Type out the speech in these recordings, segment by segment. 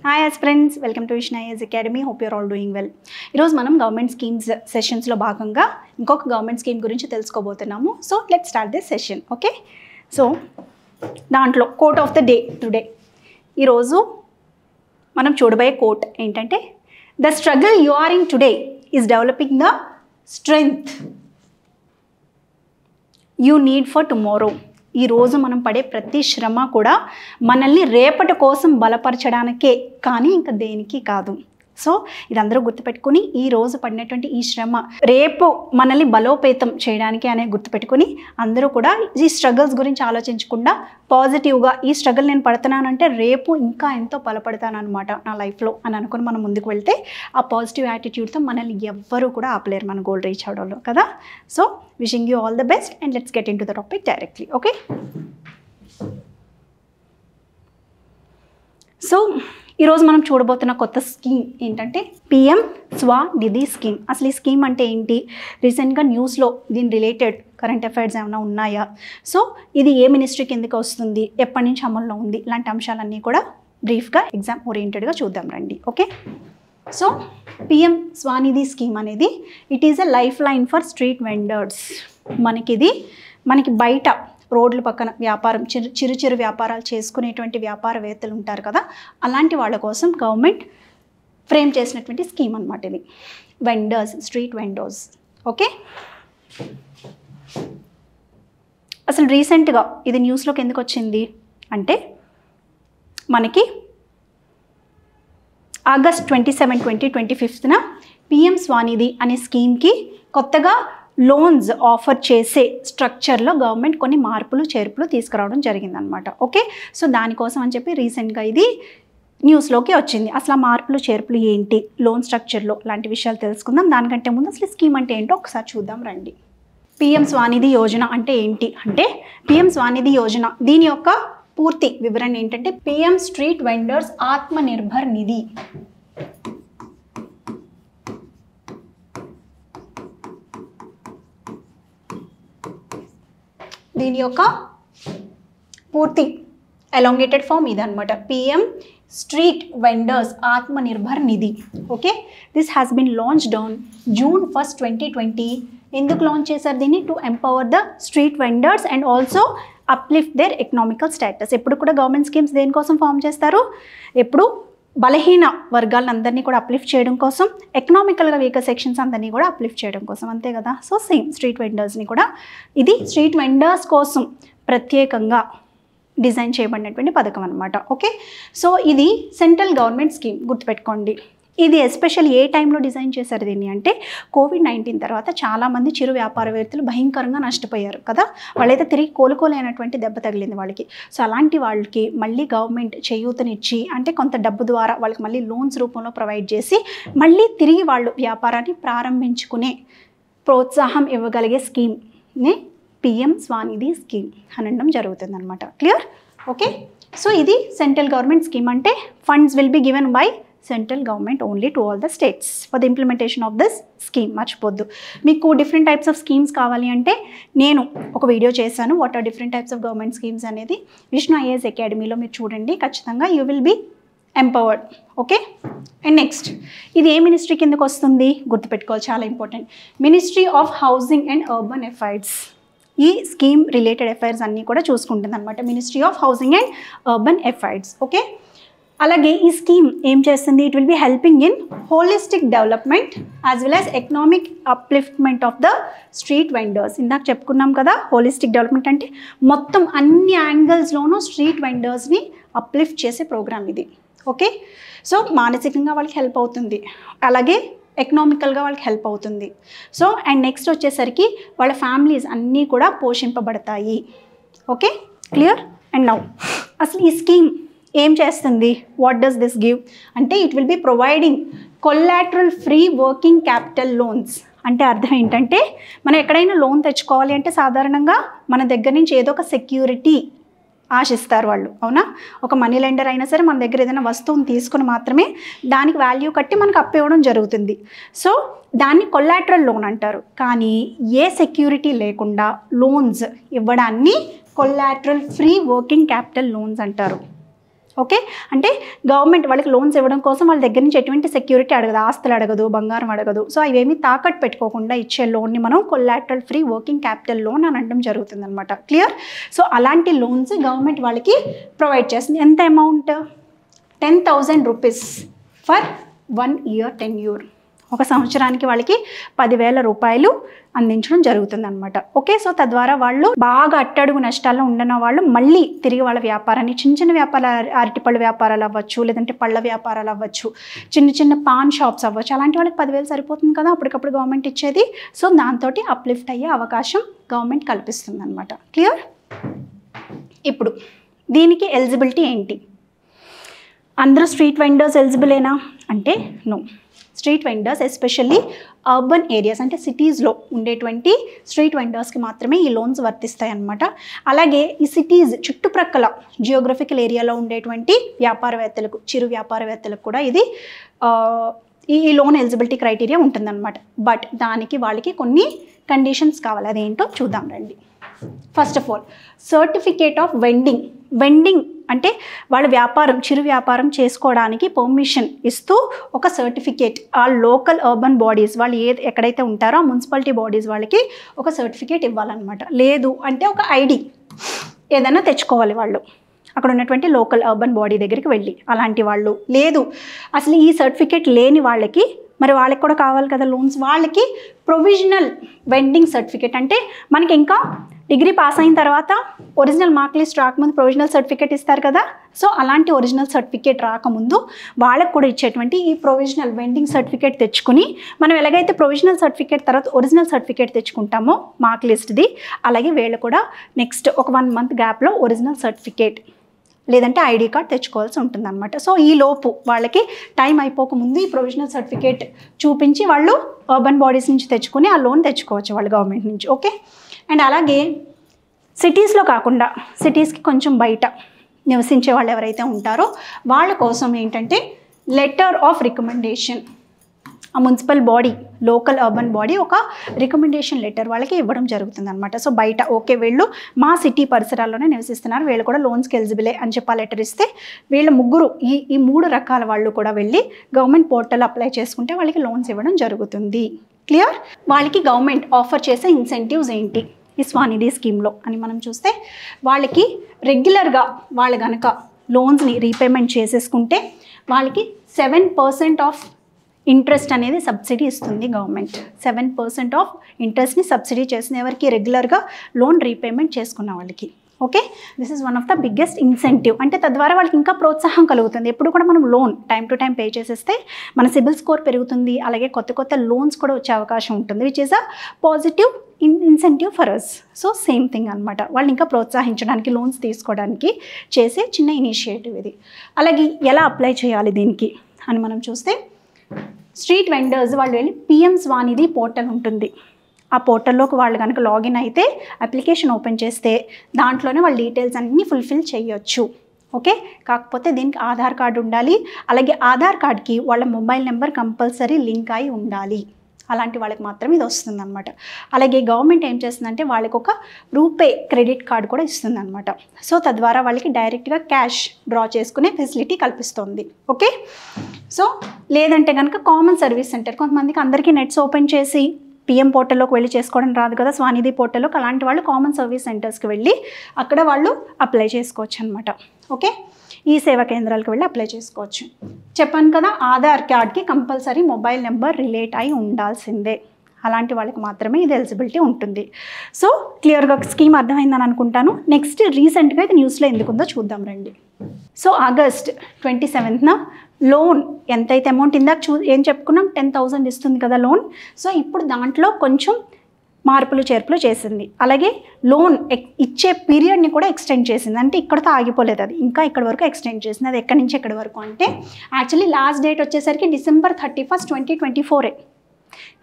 Hi aspirants, welcome to Vishnu IAS Academy. Hope you're all doing well. ఈరోజు మనం government schemes సెషన్స్లో భాగంగా ఇంకొక government scheme గురించి తెలుసుకోబోతున్నాము. So let's start this session. Okay, so దాంట్లో quote of the day today ఈరోజు మనం చూడబోయే కోట్ ఏంటంటే, the struggle you are in today is developing the strength you need for tomorrow. ఈరోజు మనం పడే ప్రతి శ్రమ కూడా మనల్ని రేపటి కోసం బలపరచడానికే, కానీ ఇంకా దేనికి కాదు. సో ఇది అందరూ గుర్తుపెట్టుకుని ఈరోజు పడినటువంటి ఈ శ్రమ రేపు మనల్ని బలోపేతం చేయడానికి అనే గుర్తుపెట్టుకుని అందరూ కూడా ఈ స్ట్రగుల్స్ గురించి ఆలోచించకుండా పాజిటివ్గా ఈ స్ట్రగుల్ నేను పడుతున్నానంటే రేపు ఇంకా ఎంతో బలపడతాను అనమాట నా లైఫ్లో అని అనుకుని మనం ముందుకు వెళ్తే ఆ పాజిటివ్ యాటిట్యూడ్తో మనల్ని ఎవ్వరూ కూడా ఆపలేరు మన గోల్ రీచ్ అవడంలో కదా. So wishing you all the best and let's get in to the topic directly. Okay, so ఈరోజు మనం చూడబోతున్న కొత్త స్కీమ్ ఏంటంటే పిఎం స్వనిధి స్కీమ్. అసలు ఈ స్కీమ్ అంటే ఏంటి, రీసెంట్గా న్యూస్లో దీని రిలేటెడ్ కరెంట్ అఫైర్స్ ఏమైనా ఉన్నాయా, సో ఇది ఏ మినిస్ట్రీ కిందకి వస్తుంది, ఎప్పటి నుంచి అమల్లో ఉంది, ఇలాంటి అంశాలన్నీ కూడా బ్రీఫ్గా ఎగ్జామ్ ఓరియంటెడ్గా చూద్దాం రండి. Okay, so PM Svanidhi scheme అనేది it is a lifeline for street vendors. మనకి బయట రోడ్ల పక్కన వ్యాపారం చిరు వ్యాపారాలు చేసుకునేటువంటి వ్యాపారవేత్తలు ఉంటారు కదా, అలాంటి వాళ్ళ కోసం గవర్నమెంట్ ఫ్రేమ్ చేసినటువంటి స్కీమ్ అనమాట ఇది. Vendors, street vendors. ఓకే, అసలు రీసెంట్గా ఇది న్యూస్లోకి ఎందుకు వచ్చింది అంటే, మనకి ఆగస్ట్ 27, 2025 పిఎం స్వనిధి అనే స్కీమ్కి కొత్తగా లోన్స్ ఆఫర్ చేసే స్ట్రక్చర్లో గవర్నమెంట్ కొన్ని మార్పులు చేర్పులు తీసుకురావడం జరిగిందనమాట. ఓకే, సో దానికోసం అని చెప్పి రీసెంట్గా ఇది న్యూస్లోకి వచ్చింది. అసలు ఆ మార్పులు చేర్పులు ఏంటి, లోన్ స్ట్రక్చర్లో లాంటి విషయాలు తెలుసుకుందాం. దానికంటే ముందు అసలు స్కీమ్ అంటే ఏంటో ఒకసారి చూద్దాం రండి. పిఎం స్వనిధి యోజన అంటే ఏంటి అంటే, పిఎం స్వనిధి యోజన దీని యొక్క పూర్తి వివరణ ఏంటంటే, PM street vendors Atmanirbhar Nidhi. దీని యొక్క పూర్తి ఎలాంగేటెడ్ ఫామ్ ఇది అనమాట, PM street vendors Atmanirbhar Nidhi. Okay, this has been launched on June 1, 2020. ఎందుకు లాంచ్ చేశారు దీన్ని? To empower the street vendors and also uplift their economical status. ఎప్పుడు కూడా గవర్నమెంట్ స్కీమ్స్ దేనికోసం ఫామ్ చేస్తారు, ఎప్పుడు బలహీన వర్గాలందరినీ కూడా అప్లిఫ్ట్ చేయడం కోసం, ఎకనామికల్గా వీకర్ సెక్షన్స్ అందరినీ కూడా అప్లిఫ్ట్ చేయడం కోసం, అంతే కదా. సో సేమ్ స్ట్రీట్ వెండర్స్ని కూడా ఇది స్ట్రీట్ వెండర్స్ కోసం ప్రత్యేకంగా డిజైన్ చేయబడినటువంటి పథకం అనమాట. ఓకే, సో ఇది సెంట్రల్ గవర్నమెంట్ స్కీమ్, గుర్తుపెట్టుకోండి. ఇది ఎస్పెషల్ ఏ టైంలో డిజైన్ చేశారు దీన్ని అంటే, COVID-19 తర్వాత చాలామంది చిరు వ్యాపారవేత్తలు భయంకరంగా నష్టపోయారు కదా, వాళ్ళైతే తిరిగి కోలుకోలేనటువంటి దెబ్బ తగిలింది వాళ్ళకి. సో అలాంటి వాళ్ళకి మళ్ళీ గవర్నమెంట్ చేయూతనిచ్చి, అంటే కొంత డబ్బు ద్వారా వాళ్ళకి మళ్ళీ లోన్స్ రూపంలో ప్రొవైడ్ చేసి మళ్ళీ తిరిగి వాళ్ళు వ్యాపారాన్ని ప్రారంభించుకునే ప్రోత్సాహం ఇవ్వగలిగే స్కీమ్ని పిఎం స్వనిధి స్కీమ్ అనడం జరుగుతుంది అనమాట. క్లియర్? ఓకే, సో ఇది సెంట్రల్ గవర్నమెంట్ స్కీమ్ అంటే funds will be given by central government only to all the states for the implementation of this scheme. మర్చిపోద్దు. మీకు డిఫరెంట్ టైప్స్ ఆఫ్ స్కీమ్స్ కావాలి అంటే నేను ఒక వీడియో చేశాను, what are different types of government schemes అనేది. Vishnu IAS అకాడమీలో మీరు చూడండి, ఖచ్చితంగా you will be empowered. Okay, and next ఇది ఏ మినిస్ట్రీ కిందకు వస్తుంది గుర్తుపెట్టుకోవాలి, చాలా important. Ministry of housing and urban affairs ఈ స్కీమ్ రిలేటెడ్ అఫైర్స్ అన్నీ కూడా చూసుకుంటుంది అనమాట, ministry of housing and urban affairs. Okay, అలాగే ఈ స్కీమ్ ఏం చేస్తుంది, it will be helping in holistic development as well as economic upliftment of the street vendors. ఇందాక చెప్పుకున్నాం కదా, హోలిస్టిక్ డెవలప్మెంట్ అంటే మొత్తం అన్ని యాంగిల్స్లోనూ స్ట్రీట్ వెండర్స్ని అప్లిఫ్ట్ చేసే ప్రోగ్రామ్ ఇది. ఓకే, సో మానసికంగా వాళ్ళకి హెల్ప్ అవుతుంది, అలాగే ఎకనామికల్గా వాళ్ళకి హెల్ప్ అవుతుంది. సో అండ్ నెక్స్ట్ వచ్చేసరికి వాళ్ళ ఫ్యామిలీస్ అన్నీ కూడా పోషింపబడతాయి. Okay, clear? అండ్ నౌ అసలు ఈ స్కీమ్ ఏం చేస్తుంది, వాట్ డస్ దిస్ గివ్ అంటే, it will be providing collateral free working capital loans. అంటే అర్థం ఏంటంటే, మనం ఎక్కడైనా లోన్ తెచ్చుకోవాలి అంటే సాధారణంగా మన దగ్గర నుంచి ఏదో ఒక సెక్యూరిటీ ఆశిస్తారు వాళ్ళు, అవునా? ఒక మనీ లెండర్ అయినా సరే మన దగ్గర ఏదైనా వస్తువుని తీసుకుని మాత్రమే దానికి వాల్యూ కట్టి మనకు అప్పు ఇవ్వడం జరుగుతుంది. సో దాన్ని కొలాటరల్ లోన్ అంటారు. కానీ ఏ సెక్యూరిటీ లేకుండా లోన్స్ ఇవ్వడాన్ని collateral free working capital loans అంటారు. ఓకే, అంటే గవర్నమెంట్ వాళ్ళకి లోన్స్ ఇవ్వడం కోసం వాళ్ళ దగ్గర నుంచి ఎటువంటి సెక్యూరిటీ అడగదు, ఆస్తులు అడగదు, బంగారం అడగదు. సో అవేమీ తాకట్టు పెట్టుకోకుండా ఇచ్చే లోన్ని మనం collateral free working capital loan అని అనడం జరుగుతుంది అనమాట. క్లియర్? సో అలాంటి లోన్స్ గవర్నమెంట్ వాళ్ళకి ప్రొవైడ్ చేస్తుంది. ఎంత amount? 10,000 rupees for 1 year tenure. ఒక సంవత్సరానికి వాళ్ళకి 10,000 రూపాయలు అందించడం జరుగుతుంది అనమాట. ఓకే, సో తద్వారా వాళ్ళు బాగా అట్టడుగు నష్టాల్లో ఉండన వాళ్ళు మళ్ళీ తిరిగి వాళ్ళ వ్యాపారాన్ని, చిన్న చిన్న వ్యాపారాలు, అరటిపళ్ళ వ్యాపారాలు అవ్వచ్చు, లేదంటే పళ్ళ వ్యాపారాలు అవ్వచ్చు, చిన్న చిన్న పాన్ షాప్స్ అవ్వచ్చు, అలాంటి వాళ్ళకి 10,000 సరిపోతుంది కదా అప్పటికప్పుడు గవర్నమెంట్ ఇచ్చేది. సో దాంతో అప్లిఫ్ట్ అయ్యే అవకాశం గవర్నమెంట్ కల్పిస్తుంది అనమాట. క్లియర్? ఇప్పుడు దీనికి ఎలిజిబిలిటీ ఏంటి? అందరూ స్ట్రీట్ వెండర్స్ ఎలిజిబులేనా అంటే no. Street vendors especially urban areas అంటే సిటీస్లో ఉండేటువంటి స్ట్రీట్ వెండర్స్కి మాత్రమే ఈ లోన్స్ వర్తిస్తాయి అన్నమాట. అలాగే ఈ సిటీస్ చుట్టుప్రక్కల జియోగ్రఫికల్ ఏరియాలో ఉండేటువంటి వ్యాపారవేత్తలకు, చిరు వ్యాపారవేత్తలకు కూడా ఇది ఈ లోన్ ఎలిజిబిలిటీ క్రైటీరియా ఉంటుందన్నమాట. బట్ దానికి వాళ్ళకి కొన్ని కండిషన్స్ కావాలి. అదేంటో చూద్దాం రండి. First of all certificate of vending అంటే వాళ్ళ వ్యాపారం, చిరు వ్యాపారం చేసుకోవడానికి పర్మిషన్ ఇస్తూ ఒక సర్టిఫికేట్ ఆ లోకల్ అర్బన్ బాడీస్ వాళ్ళు ఎక్కడైతే ఉంటారో ఆ మున్సిపాలిటీ బాడీస్ వాళ్ళకి ఒక సర్టిఫికేట్ ఇవ్వాలన్నమాట. లేదు అంటే ఒక ఐడి ఏదైనా తెచ్చుకోవాలి వాళ్ళు అక్కడ ఉన్నటువంటి లోకల్ అర్బన్ బాడీ దగ్గరికి వెళ్ళి. అలాంటి వాళ్ళు లేదు, అసలు ఈ సర్టిఫికేట్ లేని వాళ్ళకి, మరి వాళ్ళకి కూడా కావాలి కదా లోన్స్, వాళ్ళకి ప్రొవిజనల్ వెండింగ్ సర్టిఫికేట్ అంటే మనకి ఇంకా డిగ్రీ పాస్ అయిన తర్వాత ఒరిజినల్ మార్క్ లిస్ట్ రాకముందు ప్రొవిజనల్ సర్టిఫికేట్ ఇస్తారు కదా. సో అలాంటి ఒరిజినల్ సర్టిఫికేట్ రాకముందు వాళ్ళకు కూడా ఇచ్చేటువంటి ఈ ప్రొవిజనల్ వెండింగ్ సర్టిఫికేట్ తెచ్చుకుని, మనం ఎలాగైతే ప్రొవిజనల్ సర్టిఫికేట్ తర్వాత ఒరిజినల్ సర్టిఫికేట్ తెచ్చుకుంటామో మార్క్ లిస్ట్ది, అలాగే వీళ్ళు కూడా నెక్స్ట్ ఒక 1 month గ్యాప్లో ఒరిజినల్ సర్టిఫికేట్ లేదంటే ఐడి కార్డ్ తెచ్చుకోవాల్సి ఉంటుంది అనమాట. సో ఈ లోపు వాళ్ళకి టైం అయిపోకముందు ఈ ప్రొవిజనల్ సర్టిఫికేట్ చూపించి వాళ్ళు అర్బన్ బాడీస్ నుంచి తెచ్చుకుని ఆ లోన్ తెచ్చుకోవచ్చు వాళ్ళు గవర్నమెంట్ నుంచి. ఓకే, అండ్ అలాగే సిటీస్లో కాకుండా సిటీస్కి కొంచెం బయట నివసించే వాళ్ళు ఎవరైతే ఉంటారో వాళ్ళ కోసం ఏంటంటే లెటర్ ఆఫ్ రికమెండేషన్, ఆ municipal body, local urban body ఒక రికమెండేషన్ లెటర్ వాళ్ళకి ఇవ్వడం జరుగుతుంది అనమాట. సో బయట ఓకే వీళ్ళు మా సిటీ పరిసరాల్లోనే నివసిస్తున్నారు, వీళ్ళు కూడా లోన్స్కి ఎలిజిబులే అని చెప్పి లెటర్ ఇస్తే వీళ్ళ ముగ్గురు ఈ 3 రకాల వాళ్ళు కూడా వెళ్ళి గవర్నమెంట్ పోర్టల్ అప్లై చేసుకుంటే వాళ్ళకి లోన్స్ ఇవ్వడం జరుగుతుంది. క్లియర్? వాళ్ళకి గవర్నమెంట్ ఆఫర్ చేసే ఇన్సెంటివ్స్ ఏంటి ఈ స్వానిధి స్కీమ్లో అని మనం చూస్తే, వాళ్ళకి రెగ్యులర్గా వాళ్ళు కనుక లోన్స్ని రీపేమెంట్ చేసేసుకుంటే వాళ్ళకి 7% ఆఫ్ ఇంట్రెస్ట్ అనేది సబ్సిడీ ఇస్తుంది గవర్నమెంట్. 7% ఆఫ్ ఇంట్రెస్ట్ని సబ్సిడీ చేస్తుంది ఎవరికి? రెగ్యులర్గా లోన్ రీపేమెంట్ చేసుకున్న వాళ్ళకి. Okay, this is one of the biggest incentive. అంటే తద్వారా వాళ్ళకి ఇంకా ప్రోత్సాహం కలుగుతుంది. ఎప్పుడు కూడా మనం loan time to time pay చేసేస్తే మన సిబిల్ స్కోర్ పెరుగుతుంది, అలాగే కొత్త లోన్స్ కూడా వచ్చే అవకాశం ఉంటుంది, which is a positive incentive for us. So same thing అనమాట, వాళ్ళు ఇంకా ప్రోత్సహించడానికి లోన్స్ తీసుకోవడానికి చేసే చిన్న ఇనిషియేటివ్ ఇది. అలాగే ఎలా అప్లై చేయాలి దీనికి అని మనం చూస్తే, స్ట్రీట్ వెండర్స్ వాళ్ళు వెళ్ళి పిఎం స్వానిధి పోర్టల్ ఉంటుంది, ఆ పోర్టల్లోకి వాళ్ళు కనుక లాగిన్ అయితే అప్లికేషన్ ఓపెన్ చేస్తే దాంట్లోనే వాళ్ళ డీటెయిల్స్ అన్నీ ఫుల్ఫిల్ చేయొచ్చు. ఓకే, కాకపోతే దీనికి ఆధార్ కార్డు ఉండాలి, అలాగే ఆధార్ కార్డ్కి వాళ్ళ మొబైల్ నెంబర్ కంపల్సరీ లింక్ అయి ఉండాలి. అలాంటి వాళ్ళకి మాత్రమే ఇది వస్తుందన్నమాట. అలాగే గవర్నమెంట్ ఏం చేస్తుందంటే వాళ్ళకి ఒక రూపే క్రెడిట్ కార్డు కూడా ఇస్తుందన్నమాట. సో తద్వారా వాళ్ళకి డైరెక్ట్గా క్యాష్ డ్రా చేసుకునే ఫెసిలిటీ కల్పిస్తుంది. ఓకే, సో లేదంటే కనుక కామన్ సర్వీస్ సెంటర్, కొంతమందికి అందరికీ నెట్స్ ఓపెన్ చేసి పిఎం పోర్టల్లోకి వెళ్ళి చేసుకోవడం రాదు కదా స్వానిధి పోర్టల్లోకి, అలాంటి వాళ్ళు కామన్ సర్వీస్ సెంటర్స్కి వెళ్ళి అక్కడ వాళ్ళు అప్లై చేసుకోవచ్చు అనమాట. ఓకే, ఈ సేవా కేంద్రాలకు వెళ్ళి అప్లై చేసుకోవచ్చు. చెప్పాను కదా ఆధార్ కార్డ్కి కంపల్సరీ మొబైల్ నెంబర్ రిలేట్ అయి ఉండాల్సిందే, అలాంటి వాళ్ళకి మాత్రమే ఇది ఎలిజిబిలిటీ ఉంటుంది. సో క్లియర్గా స్కీమ్ అర్థమైందని అనుకుంటాను. నెక్స్ట్ రీసెంట్గా ఇది న్యూస్లో ఎందుకు ఉందో చూద్దాం రండి. సో August 27th లోన్ ఎంతైతే అమౌంట్ ఇందాక ఏం చెప్పుకున్నాం 10,000 ఇస్తుంది కదా లోన్. సో ఇప్పుడు దాంట్లో కొంచెం మార్పులు చేర్పులు చేసింది, అలాగే లోన్ ఇచ్చే పీరియడ్ని కూడా ఎక్స్టెండ్ చేసింది. అంటే ఇక్కడతో ఆగిపోలేదు, అది ఇంకా ఇక్కడ వరకు ఎక్స్టెండ్ చేసింది. అది ఎక్కడి నుంచి ఎక్కడి వరకు అంటే యాక్చువల్లీ లాస్ట్ డేట్ వచ్చేసరికి December 31st, 2024,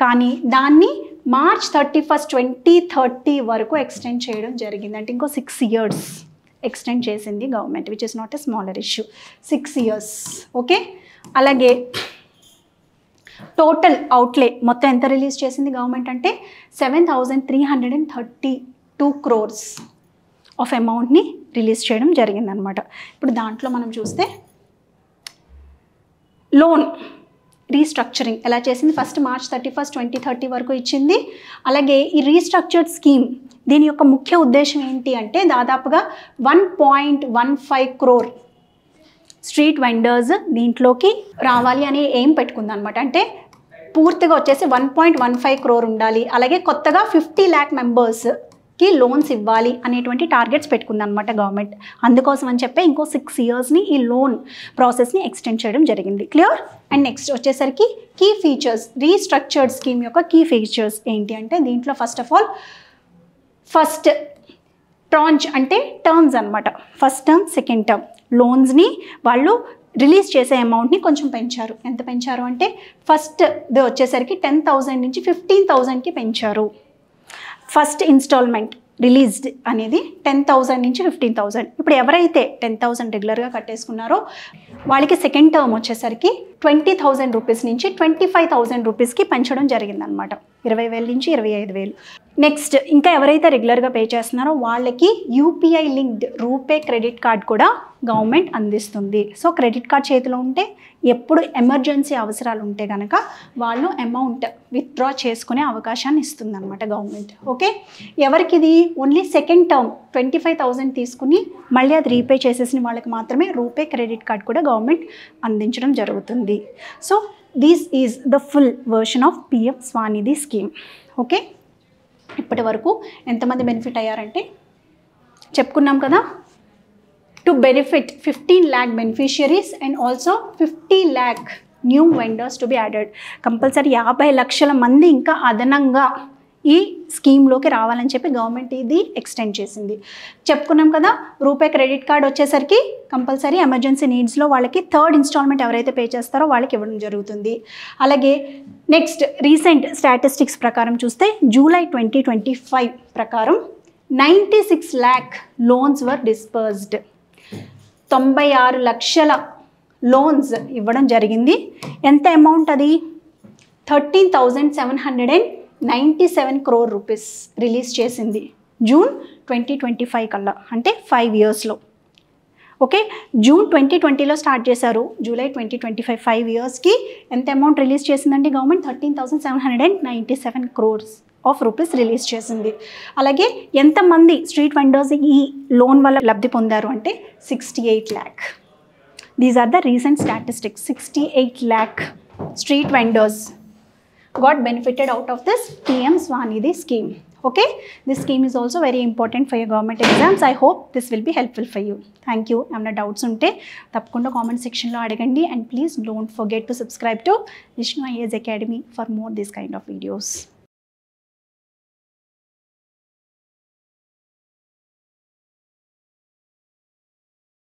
కానీ దాన్ని March 31st, 2030 వరకు ఎక్స్టెండ్ చేయడం జరిగింది. అంటే ఇంకో 6 years ఎక్స్టెండ్ చేసింది government, which is not a smaller issue. 6 years. Okay, అలాగే టోటల్ అవుట్లే మొత్తం ఎంత రిలీజ్ చేసింది గవర్నమెంట్ అంటే 7,332 crores. ఆఫ్ అమౌంట్ని రిలీజ్ చేయడం జరిగిందనమాట. ఇప్పుడు దాంట్లో మనం చూస్తే లోన్ రీస్ట్రక్చరింగ్ ఎలా చేసింది, ఫస్ట్ March 31, 2030 వరకు ఇచ్చింది. అలాగే ఈ రీస్ట్రక్చర్డ్ స్కీమ్ దీని యొక్క ముఖ్య ఉద్దేశం ఏంటి అంటే దాదాపుగా 1.15 crore స్ట్రీట్ వెండర్స్ దీంట్లోకి రావాలి అని ఏం పెట్టుకుందనమాట. అంటే పూర్తిగా వచ్చేసి 1.15 crore ఉండాలి. అలాగే కొత్తగా 50 lakh మెంబర్స్కి లోన్స్ ఇవ్వాలి అనేటువంటి టార్గెట్స్ పెట్టుకుందనమాట గవర్నమెంట్. అందుకోసం అని చెప్పి ఇంకో 6 yearsని ఈ లోన్ ప్రాసెస్ని ఎక్స్టెండ్ చేయడం జరిగింది. క్లియర్. అండ్ నెక్స్ట్ వచ్చేసరికి కీ ఫీచర్స్, రీస్ట్రక్చర్డ్ స్కీమ్ యొక్క కీ ఫీచర్స్ ఏంటి అంటే దీంట్లో first of all first tranche అంటే టర్మ్స్ అనమాట. ఫస్ట్ టర్మ్, సెకండ్ టర్మ్ లోన్స్ని వాళ్ళు రిలీజ్ చేసే అమౌంట్ని కొంచెం పెంచారు. ఎంత పెంచారు అంటే ఫస్ట్ది వచ్చేసరికి 10,000 నుంచి 15,000కి పెంచారు. ఫస్ట్ ఇన్స్టాల్మెంట్ రిలీజ్డ్ అనేది 10,000 నుంచి 15,000. ఇప్పుడు ఎవరైతే 10,000 రెగ్యులర్గా కట్టేసుకున్నారో వాళ్ళకి సెకండ్ టర్మ్ వచ్చేసరికి 20,000 రూపీస్ నుంచి 25,000 రూపీస్కి పెంచడం జరిగిందనమాట. 20,000 నుంచి 25,000. నెక్స్ట్ ఇంకా ఎవరైతే రెగ్యులర్గా పే చేస్తున్నారో వాళ్ళకి UPI linked RuPay credit card కూడా గవర్నమెంట్ అందిస్తుంది. సో క్రెడిట్ కార్డ్ చేతిలో ఉంటే ఎప్పుడు ఎమర్జెన్సీ అవసరాలు ఉంటే కనుక వాళ్ళు అమౌంట్ విత్డ్రా చేసుకునే అవకాశాన్ని ఇస్తుంది అనమాట గవర్నమెంట్. ఓకే. ఎవరికి ఇది ఓన్లీ సెకండ్ టర్మ్ 25,000 తీసుకుని మళ్ళీ అది రీపే చేసేసిన వాళ్ళకి మాత్రమే రూపే క్రెడిట్ కార్డ్ కూడా గవర్నమెంట్ అందించడం జరుగుతుంది. So this is the full version of PM SVANidhi scheme. Okay. ఇప్పటి వరకు ఎంతమంది బెనిఫిట్ అయ్యారంటే చెప్పుకున్నాం కదా, to benefit 15 lakh beneficiaries and also 50 lakh new vendors to be added. Compulsory 50 లక్షల మంది ఇంకా అదనంగా ఈ స్కీమ్లోకి రావాలని చెప్పి గవర్నమెంట్ ఇది ఎక్స్టెండ్ చేసింది. చెప్పుకున్నాం కదా, రూపే క్రెడిట్ కార్డ్ వచ్చేసరికి కంపల్సరీ ఎమర్జెన్సీ నీడ్స్లో వాళ్ళకి థర్డ్ ఇన్స్టాల్మెంట్ ఎవరైతే పే చేస్తారో వాళ్ళకి ఇవ్వడం జరుగుతుంది. అలాగే నెక్స్ట్ రీసెంట్ స్టాటిస్టిక్స్ ప్రకారం చూస్తే జూలై 2025 ప్రకారం 96 lakh లోన్స్ వర్ డిస్పర్స్డ్. 96 లక్షల లోన్స్ ఇవ్వడం జరిగింది. ఎంత అమౌంట్ అది? 13,797 crore రూపీస్ రిలీజ్ చేసింది జూన్ 2025 కల్లా, అంటే 5 yearsలో. ఓకే. జూన్ 2020లో స్టార్ట్ చేశారు, జూలై 2025 5 yearsకి ఎంత అమౌంట్ రిలీజ్ చేసిందండి government? 13,797 crores of rupees release చేసింది. అలాగే ఎంతమంది స్ట్రీట్ వెండర్స్ ఈ లోన్ వల్ల లబ్ధి పొందారు అంటే 68 lakh. These are the recent statistics. 68 lakh street vendors got benefited out of this PM Swanidhi scheme. Okay, this scheme is also very important for your government exams. I hope this will be helpful for you. Thank you. Amna doubts unte tappakunda comment section lo adagandi, and please don't forget to subscribe to Vishnu IAS Academy for more this kind of videos.